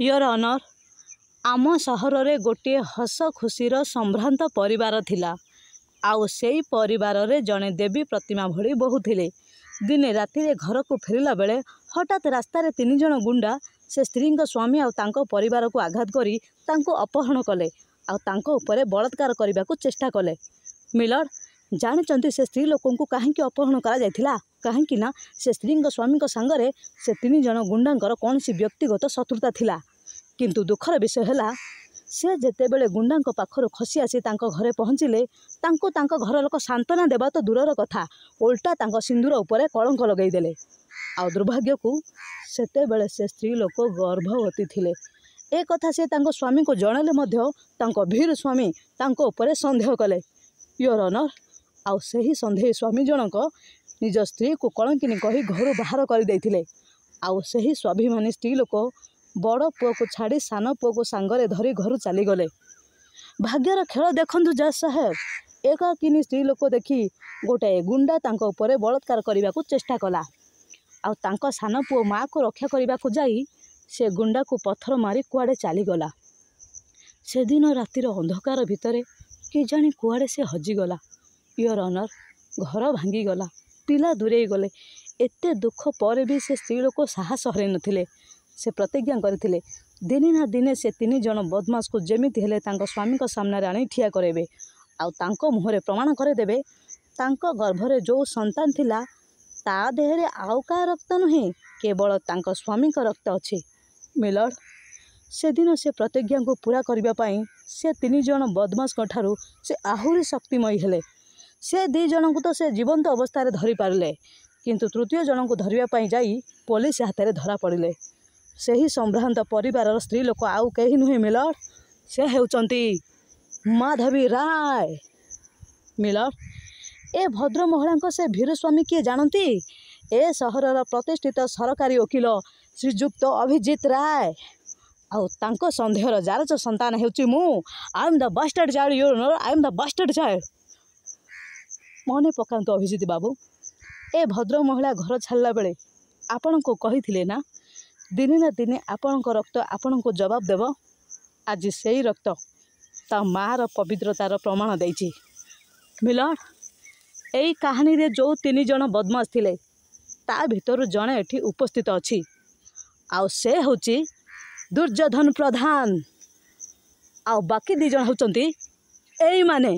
Your honour आम सहर में गोटे हस खुशीर संभ्रांत परिवार थिला। आउ सेई परिवार रे जड़े देवी प्रतिमा भली बहु थिले। दिने राति घर को फेरला बेले हठात रास्तार 3 जण गुंडा से स्त्री स्वामी और तांको परिवार को आघात करी तांको अपहरण कले और तांको उपरे बलात्कार करने को चेष्टा कले। मिलर जानते से स्त्री लोक को कहीं अपहरण करा कहीं ना से स्त्री स्वामी सांगरे से 3 जण गुंडांकर कौन सी व्यक्तिगत शत्रुता थिला। किंतु दुखर विषय है से जेतेबेले गुंडा पाखर खसी आसी घरे पहुँचिले तांको घर लोक सांत्वना देवा तो दूरर कथा उल्टा सिंदूर उपरे कलंक लगईदेले। आ दुर्भाग्य को सेतेबेले से स्त्री लोक गर्भवती थिले। ए कथा से स्वामी को जणाले मध्य भीर स्वामी तांको उपरे संदेह कले। योर ऑनर आउ सही संदेह स्वामी जनक निज स्त्री को कलंकिनी कही घर बाहर कर देथिले। आउ सही स्वाभिमानी स्त्री लोक बड़ पुओ को छाड़ी सान पुओ को सांगरे धरी घर चलीगले। भाग्यर खेल देखु जज साहेब एकाकिनी स्त्री लोक देखी गोटाए गुंडा तांको उपरे बलात्कार करने को चेष्टा कला। आउ तांको सान पुओ माँ को रक्षा करने को जाई से गुंडा को पत्थर मारी कुआड़े चलीगला। से दिन रातिर अंधकार भितर कि जानी कुआड़े से हजिगला। योर ऑनर घर भांगीगला, पिला दूरे गले। एते दुख पर भी से स्त्री लोक साहस हरई नथिले। से प्रतिज्ञा करथिले दिने ना दिने से 3 जण बदमाश को जेमिति हेले तांको स्वामी को सामने आनी ठिया करेबे आउ तांको मुहरे प्रमाण करदेबे तांको गर्भरे जो संतान थिला ता देहरे आउ का रक्त नुहे केवल तांको स्वामी का रक्त अछि। मिलर्ड से दिन से प्रतिज्ञा को पूरा करबा पई से 3 जण बदमाश ठारू से आहुरी शक्तिमयी हेले। से 2 जण को तो से जीवंत अवस्था धरी पारले किंतु तृतीय जण को धरिबा पई जाई पुलिस हाथ में धरा पड़िले। सही संभ्रांत परिवार स्त्री लोक आउ कहीं नुहे मिलर से हेउचंती माधवी राय। मिलर ए भद्र महिला से भीरस्वामी किए जानती ए सहरर प्रतिष्ठित सरकारी वकील श्रीजुक्त अभिजीत राय आउ तांको संदेहर जारच संतान हेउची मु। I am the bastard child your honour, I am the bastard child. मने पकांत अभिजीत बाबू ए भद्र महिला घर छाड़ला बेले आपण को कही ना दिने ना दिने आपण रक्त आपण को जवाब देव। आज से रक्त ता मार पवित्रतार प्रमाण देइछि। मिलर यही कहानी रे जो 3 जण बदमाश थिले ता भितर जणे एठी उपस्थित अछि आउ से होची दुर्योधन प्रधान आउ बाकी 2 जण होचंती एई माने